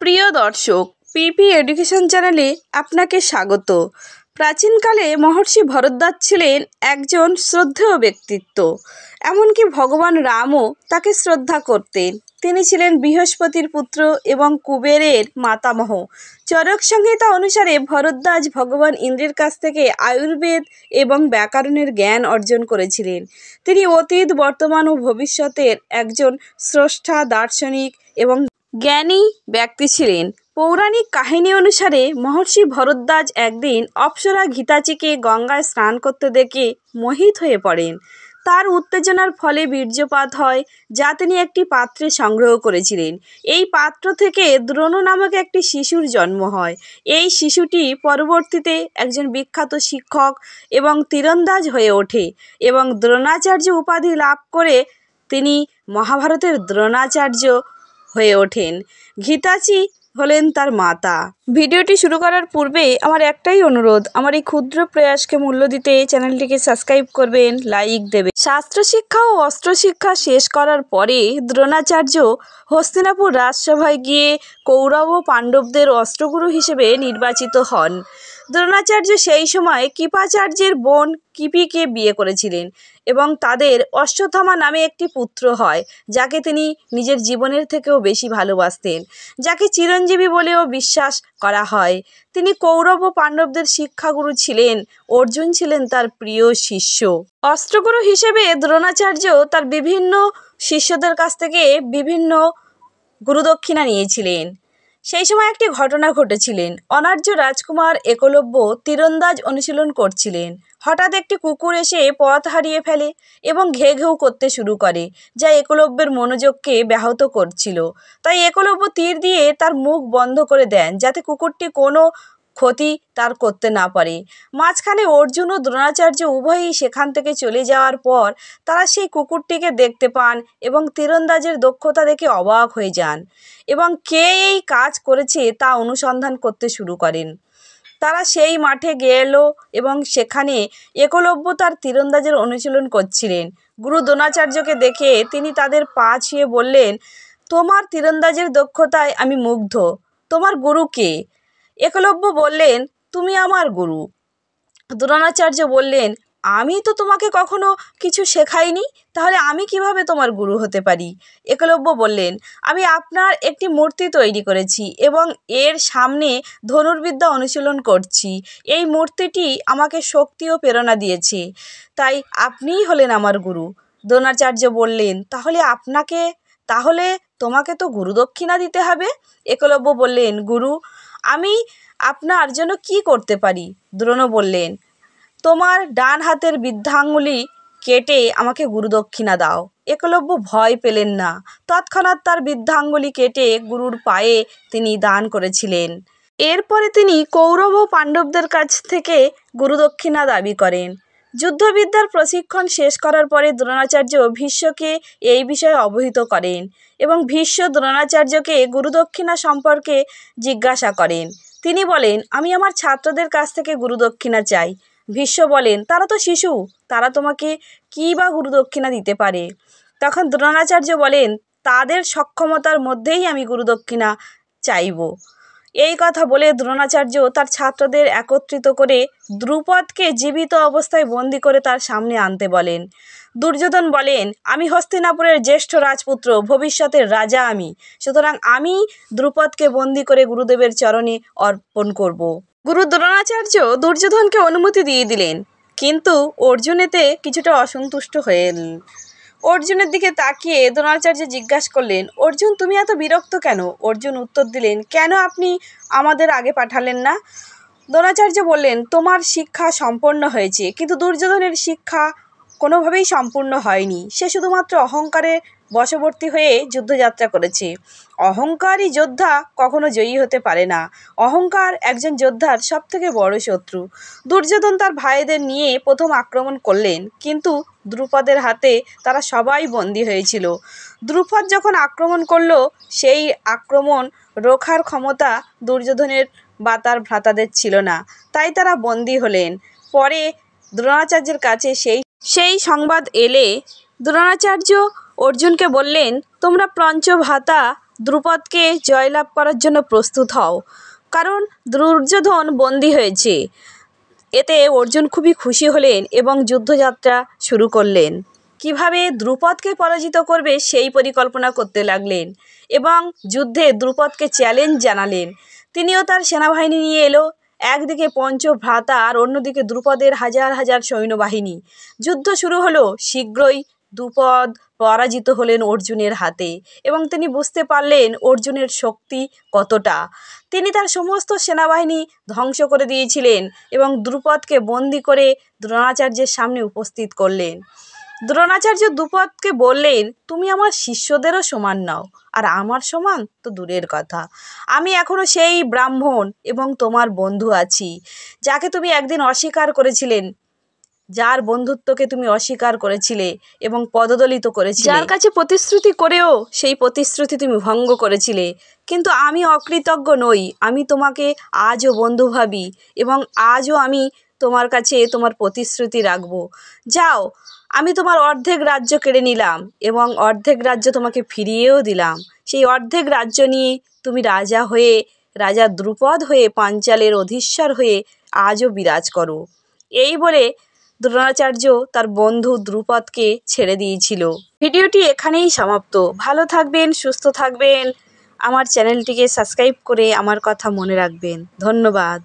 প্রিয় দর্শক, পিপি এডুকেশন চ্যানেলে আপনাকে স্বাগত। প্রাচীনকালে মহর্ষি ভরদ্বাজ ছিলেন একজন শ্রদ্ধেয় ব্যক্তিত্ব। এমনকি ভগবান রামও তাকে শ্রদ্ধা করতেন। তিনি ছিলেন বৃহস্পতির পুত্র এবং কুবেরের মাতামহ। চরক সংহিতা অনুসারে ভরদ্বাজ ভগবান ইন্দ্রের কাছ থেকে আয়ুর্বেদ এবং ব্যাকরণের জ্ঞান অর্জন করেছিলেন। তিনি অতীত, বর্তমান ও ভবিষ্যতের একজন স্রষ্টা, দার্শনিক এবং জ্ঞানী ব্যক্তি ছিলেন। পৌরাণিক কাহিনী অনুসারে মহর্ষি ভরদ্বাজ একদিন অপ্সরা ঘিতাচিকে গঙ্গায় স্নান করতে দেখে মোহিত হয়ে পড়েন। তার উত্তেজনার ফলে বীর্যপাত হয়, যা তিনি একটি পাত্রে সংগ্রহ করেছিলেন। এই পাত্র থেকে দ্রোণ নামক একটি শিশুর জন্ম হয়। এই শিশুটি পরবর্তীতে একজন বিখ্যাত শিক্ষক এবং তীরন্দাজ হয়ে ওঠে এবং দ্রোণাচার্য উপাধি লাভ করে তিনি মহাভারতের দ্রোণাচার্য হয়ে ওঠেন। ঘিতাচি হলেন তার মাতা। ভিডিওটি শুরু করার পূর্বে আমার একটাই অনুরোধ, আমার এই ক্ষুদ্র প্রয়াসকে মূল্য দিতে চ্যানেলটিকে সাবস্ক্রাইব করবেন, লাইক দেবেন। শাস্ত্র শিক্ষা ও অস্ত্র শিক্ষা শেষ করার পরে দ্রোণাচার্য হস্তিনাপুর রাজসভায় গিয়ে কৌরব ও পাণ্ডবদের অস্ত্রগুরু হিসেবে নির্বাচিত হন। দ্রোণাচার্য সেই সময় কৃপাচার্যের বোন কৃপিকে বিয়ে করেছিলেন এবং তাদের অশ্বত্থামা নামে একটি পুত্র হয়, যাকে তিনি নিজের জীবনের থেকেও বেশি ভালোবাসতেন, যাকে চিরঞ্জীবী বলেও বিশ্বাস করা হয়। তিনি কৌরব ও পাণ্ডবদের শিক্ষাগুরু ছিলেন। অর্জুন ছিলেন তার প্রিয় শিষ্য। অস্ত্রগুরু হিসেবে দ্রোণাচার্য তার বিভিন্ন শিষ্যদের কাছ থেকে বিভিন্ন গুরুদক্ষিণা নিয়েছিলেন। সেই সময় একটি ঘটনা ঘটেছিলেন। অনার্য রাজকুমার একলব্য তীরন্দাজ অনুশীলন করছিলেন। হঠাৎ একটি কুকুর এসে পথ হারিয়ে ফেলে এবং ঘেউ ঘেউ করতে শুরু করে, যা একলব্যের মনোযোগকে ব্যাহত করছিল। তাই একলব্য তীর দিয়ে তার মুখ বন্ধ করে দেন, যাতে কুকুরটি কোনো ক্ষতি তার করতে না পারে। মাঝখানে অর্জুন ও দ্রোণাচার্য উভয়ই সেখান থেকে চলে যাওয়ার পর তারা সেই কুকুরটিকে দেখতে পান এবং তীরন্দাজের দক্ষতা দেখে অবাক হয়ে যান এবং কে এই কাজ করেছে তা অনুসন্ধান করতে শুরু করেন। তারা সেই মাঠে গেল এবং সেখানে একলব্য তার তীরন্দাজের অনুশীলন করছিলেন। গুরু দ্রোণাচার্যকে দেখে তিনি তাদের পা ছুঁয়ে বললেন, তোমার তীরন্দাজের দক্ষতায় আমি মুগ্ধ। তোমার গুরু কে? একলব্য বললেন, তুমি আমার গুরু। দ্রোণাচার্য বললেন, আমি তো তোমাকে কখনো কিছু শেখাইনি, তাহলে আমি কিভাবে তোমার গুরু হতে পারি? একলব্য বললেন, আমি আপনার একটি মূর্তি তৈরি করেছি এবং এর সামনে ধনুর্বিদ্যা অনুশীলন করছি। এই মূর্তিটি আমাকে শক্তি ও প্রেরণা দিয়েছে, তাই আপনিই হলেন আমার গুরু। দ্রোণাচার্য বললেন, তাহলে তোমাকে তো গুরুদক্ষিণা দিতে হবে। একলব্য বললেন, গুরু, আমি আপনার জন্য কি করতে পারি? দ্রোণ বললেন, তোমার ডান হাতের বৃদ্ধাঙ্গুলি কেটে আমাকে গুরুদক্ষিণা দাও। একলব্য ভয় পেলেন না। তৎক্ষণাৎ তার বৃদ্ধাঙ্গুলি কেটে গুরুর পায়ে তিনি দান করেছিলেন। এরপরে তিনি কৌরব ও পাণ্ডবদের কাছ থেকে গুরুদক্ষিণা দাবি করেন। যুদ্ধবিদ্যার প্রশিক্ষণ শেষ করার পরে দ্রোণাচার্য ভীষ্মকে এই বিষয়ে অবহিত করেন এবং ভীষ্ম দ্রোণাচার্যকে গুরুদক্ষিণা সম্পর্কে জিজ্ঞাসা করেন। তিনি বলেন, আমি আমার ছাত্রদের কাছ থেকে গুরুদক্ষিণা চাই। ভীষ্ম বলেন, তারা তো শিশু, তারা তোমাকে কী বা গুরুদক্ষিণা দিতে পারে? তখন দ্রোণাচার্য বলেন, তাদের সক্ষমতার মধ্যেই আমি গুরুদক্ষিণা চাইব। এই কথা বলে দ্রোণাচার্য তার ছাত্রদের একত্রিত করে দ্রুপদকে জীবিত অবস্থায় বন্দি করে তার সামনে আনতে বলেন। দুর্যোধন বলেন, আমি হস্তিনাপুরের জ্যেষ্ঠ রাজপুত্র, ভবিষ্যতের রাজা আমি, সুতরাং আমি দ্রুপদকে বন্দি করে গুরুদেবের চরণে অর্পণ করব। গুরু দ্রোণাচার্য দুর্যোধনকে অনুমতি দিয়ে দিলেন, কিন্তু অর্জুন এতে কিছুটা অসন্তুষ্ট হলেন। অর্জুনের দিকে তাকিয়ে দ্রোণাচার্য জিজ্ঞাসা করলেন, অর্জুন, তুমি এত বিরক্ত কেন? অর্জুন উত্তর দিলেন, কেন আপনি আমাদের আগে পাঠালেন না? দ্রোণাচার্য বললেন, তোমার শিক্ষা সম্পন্ন হয়েছে, কিন্তু দুর্যোধনের শিক্ষা কোনোভাবেই সম্পূর্ণ হয়নি। সে শুধুমাত্র অহংকারে বশবর্তী হয়ে যুদ্ধযাত্রা করেছে। অহংকারী যোদ্ধা কখনো জয়ী হতে পারে না। অহংকার একজন যোদ্ধার সবথেকে বড় শত্রু। দুর্যোধন তার ভাইদের নিয়ে প্রথম আক্রমণ করলেন, কিন্তু দ্রুপদের হাতে তারা সবাই বন্দী হয়েছিল। দ্রুপদ যখন আক্রমণ করল, সেই আক্রমণ রোখার ক্ষমতা দুর্যোধনের বা তার ভ্রাতাদের ছিল না, তাই তারা বন্দী হলেন। পরে দ্রোণাচার্যের কাছে সেই সংবাদ এলে দ্রোণাচার্য অর্জুনকে বললেন, তোমরা পঞ্চভ্রাতা দ্রুপদকে জয়লাভ করার জন্য প্রস্তুত হও, কারণ দুর্যোধন বন্দী হয়েছে। এতে অর্জুন খুবই খুশি হলেন এবং যুদ্ধযাত্রা শুরু করলেন। কিভাবে দ্রুপদকে পরাজিত করবে সেই পরিকল্পনা করতে লাগলেন এবং যুদ্ধে দ্রুপদকে চ্যালেঞ্জ জানালেন। তিনিও তার সেনাবাহিনী নিয়ে এলো। একদিকে পঞ্চভ্রাতা আর অন্যদিকে দ্রুপদের হাজার হাজার সৈন্যবাহিনী। যুদ্ধ শুরু হলো। শীঘ্রই দ্রুপদ পরাজিত হলেন অর্জুনের হাতে এবং তিনি বুঝতে পারলেন অর্জুনের শক্তি কতটা। তিনি তার সমস্ত সেনাবাহিনী ধ্বংস করে দিয়েছিলেন এবং দ্রুপদকে বন্দি করে দ্রোণাচার্যের সামনে উপস্থিত করলেন। দ্রোণাচার্য দ্রুপদকে বললেন, তুমি আমার শিষ্যদেরও সমান নাও, আর আমার সমান তো দূরের কথা। আমি এখনও সেই ব্রাহ্মণ এবং তোমার বন্ধু আছি, যাকে তুমি একদিন অস্বীকার করেছিলেন, যার বন্ধুত্বকে তুমি অস্বীকার করেছিলে এবং পদদলিত করেছিলে, যার কাছে প্রতিশ্রুতি করেও সেই প্রতিশ্রুতি তুমি ভঙ্গ করেছিলে। কিন্তু আমি অকৃতজ্ঞ নই। আমি তোমাকে আজও বন্ধু ভাবি এবং আজও আমি তোমার কাছে তোমার প্রতিশ্রুতি রাখব। যাও, আমি তোমার অর্ধেক রাজ্য কেড়ে নিলাম এবং অর্ধেক রাজ্য তোমাকে ফিরিয়েও দিলাম। সেই অর্ধেক রাজ্য নিয়ে তুমি রাজা হয়ে, রাজা দ্রুপদ হয়ে, পাঞ্চালের অধীশ্বর হয়ে আজও বিরাজ করো। এই বলে দ্রোণাচার্য তার বন্ধু দ্রুপদকে ছেড়ে দিয়েছিল। ভিডিওটি এখানেই সমাপ্ত। ভালো থাকবেন, সুস্থ থাকবেন। আমার চ্যানেলটিকে সাবস্ক্রাইব করে আমার কথা মনে রাখবেন। ধন্যবাদ।